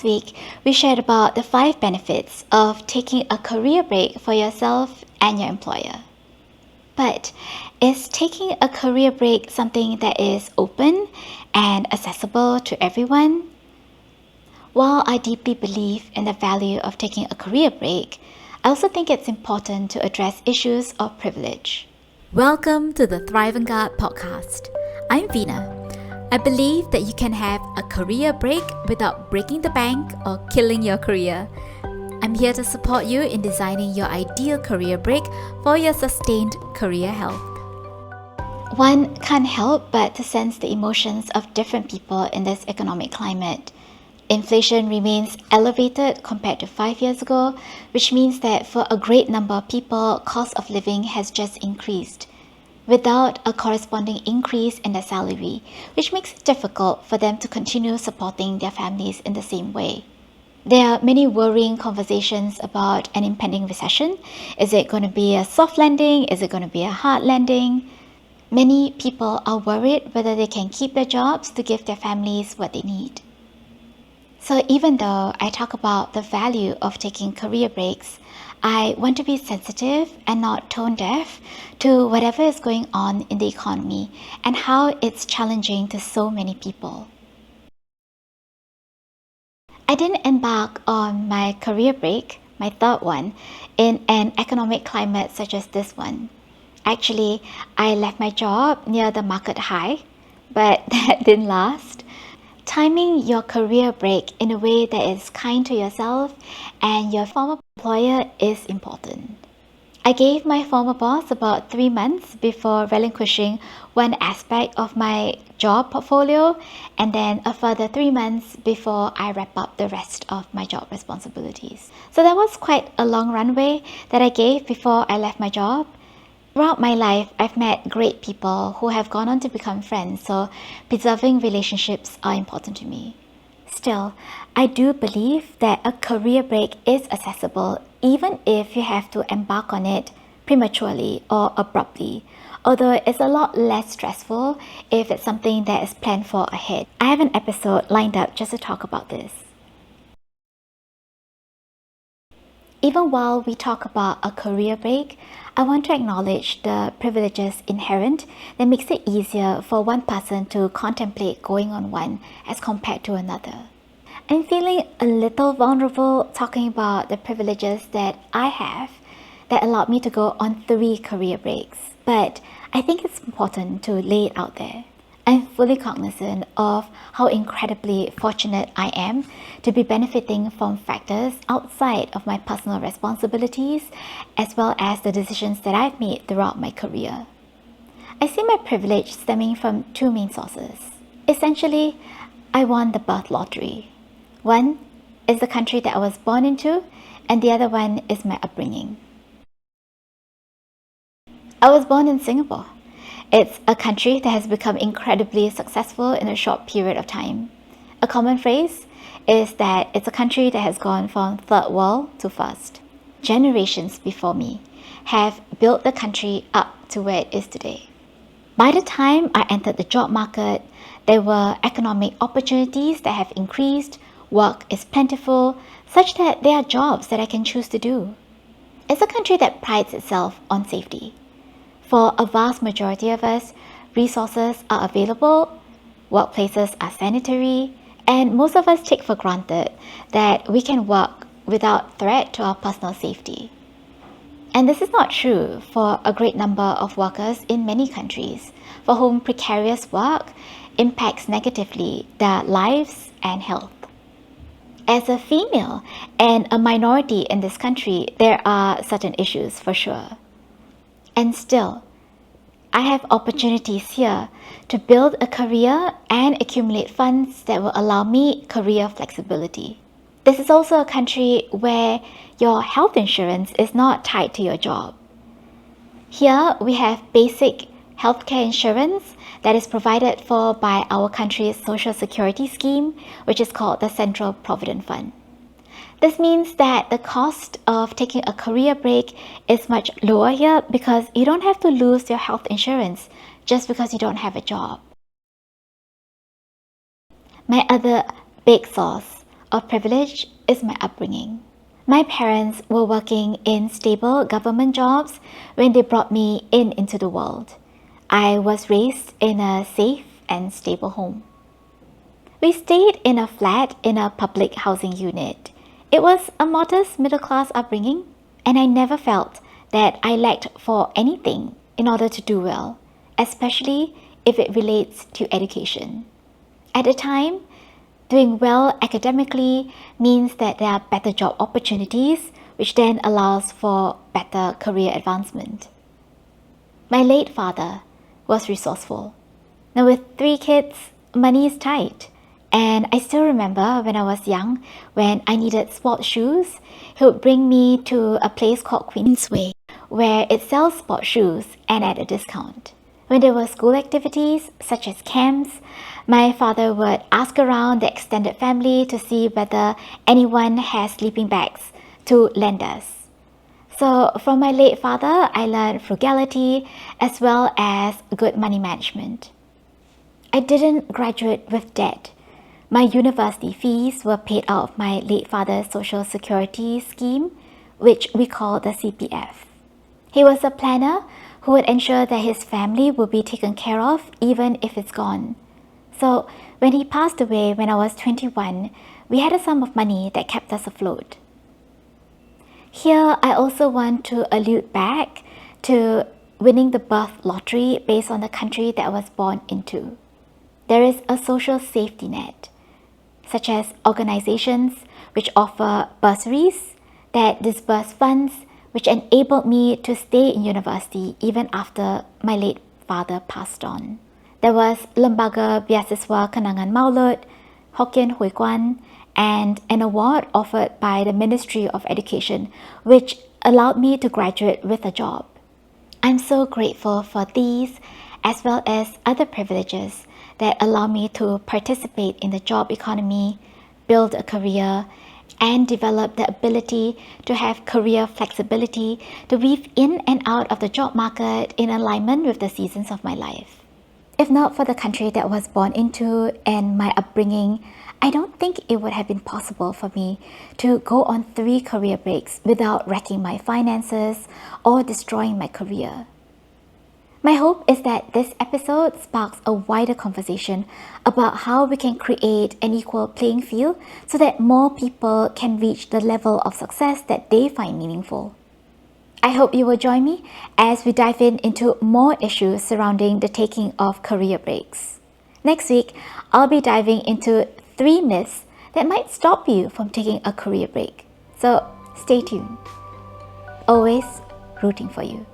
Last week, we shared about the 5 benefits of taking a career break for yourself and your employer. But is taking a career break something that is open and accessible to everyone? While I deeply believe in the value of taking a career break, I also think it's important to address issues of privilege. Welcome to the Thrivantgarde podcast. I'm Veena. I believe that you can have a career break without breaking the bank or killing your career. I'm here to support you in designing your ideal career break for your sustained career health. One can't help but to sense the emotions of different people in this economic climate. Inflation remains elevated compared to 5 years ago, which means that for a great number of people, cost of living has just increased, without a corresponding increase in their salary, which makes it difficult for them to continue supporting their families in the same way. There are many worrying conversations about an impending recession. Is it going to be a soft landing? Is it going to be a hard landing? Many people are worried whether they can keep their jobs to give their families what they need. So even though I talk about the value of taking career breaks, I want to be sensitive and not tone deaf to whatever is going on in the economy and how it's challenging to so many people. I didn't embark on my career break, my third one, in an economic climate such as this one. Actually, I left my job near the market high, but that didn't last. Timing your career break in a way that is kind to yourself and your former employer is important. I gave my former boss about 3 months before relinquishing one aspect of my job portfolio, and then a further 3 months before I wrap up the rest of my job responsibilities. So that was quite a long runway that I gave before I left my job. Throughout my life, I've met great people who have gone on to become friends, so preserving relationships are important to me. Still, I do believe that a career break is accessible even if you have to embark on it prematurely or abruptly, although it's a lot less stressful if it's something that is planned for ahead. I have an episode lined up just to talk about this. Even while we talk about a career break, I want to acknowledge the privileges inherent that makes it easier for one person to contemplate going on one as compared to another. I'm feeling a little vulnerable talking about the privileges that I have that allowed me to go on 3 career breaks, but I think it's important to lay it out there. I'm fully cognizant of how incredibly fortunate I am to be benefiting from factors outside of my personal responsibilities, as well as the decisions that I've made throughout my career. I see my privilege stemming from 2 main sources. Essentially, I won the birth lottery. One is the country that I was born into, and the other one is my upbringing. I was born in Singapore. It's a country that has become incredibly successful in a short period of time. A common phrase is that it's a country that has gone from third world to first. Generations before me have built the country up to where it is today. By the time I entered the job market, there were economic opportunities that have increased, work is plentiful, such that there are jobs that I can choose to do. It's a country that prides itself on safety. For a vast majority of us, resources are available, workplaces are sanitary, and most of us take for granted that we can work without threat to our personal safety. And this is not true for a great number of workers in many countries, for whom precarious work impacts negatively their lives and health. As a female and a minority in this country, there are certain issues for sure. And still, I have opportunities here to build a career and accumulate funds that will allow me career flexibility. This is also a country where your health insurance is not tied to your job. Here, we have basic healthcare insurance that is provided for by our country's social security scheme, which is called the Central Provident Fund. This means that the cost of taking a career break is much lower here because you don't have to lose your health insurance just because you don't have a job. My other big source of privilege is my upbringing. My parents were working in stable government jobs when they brought me into the world. I was raised in a safe and stable home. We stayed in a flat in a public housing unit. It was a modest middle-class upbringing, and I never felt that I lacked for anything in order to do well, especially if it relates to education. At the time, doing well academically means that there are better job opportunities, which then allows for better career advancement. My late father was resourceful. Now, with 3 kids, money is tight. And I still remember when I was young, when I needed sports shoes, he would bring me to a place called Queensway, where it sells sports shoes and at a discount. When there were school activities, such as camps, my father would ask around the extended family to see whether anyone has sleeping bags to lend us. So from my late father, I learned frugality as well as good money management. I didn't graduate with debt. My university fees were paid out of my late father's social security scheme, which we call the CPF. He was a planner who would ensure that his family would be taken care of even if it's gone. So when he passed away when I was 21, we had a sum of money that kept us afloat. Here, I also want to allude back to winning the birth lottery based on the country that I was born into. There is a social safety net, such as organizations which offer bursaries that disburse funds which enabled me to stay in university even after my late father passed on. There was Lembaga Beasiswa Kenangan Maulud, Hokkien Hui Kwan, and an award offered by the Ministry of Education which allowed me to graduate with a job. I'm so grateful for these as well as other privileges that allow me to participate in the job economy, build a career, and develop the ability to have career flexibility to weave in and out of the job market in alignment with the seasons of my life. If not for the country that I was born into and my upbringing, I don't think it would have been possible for me to go on 3 career breaks without wrecking my finances or destroying my career. My hope is that this episode sparks a wider conversation about how we can create an equal playing field so that more people can reach the level of success that they find meaningful. I hope you will join me as we dive into more issues surrounding the taking of career breaks. Next week, I'll be diving into 3 myths that might stop you from taking a career break. So stay tuned. Always rooting for you.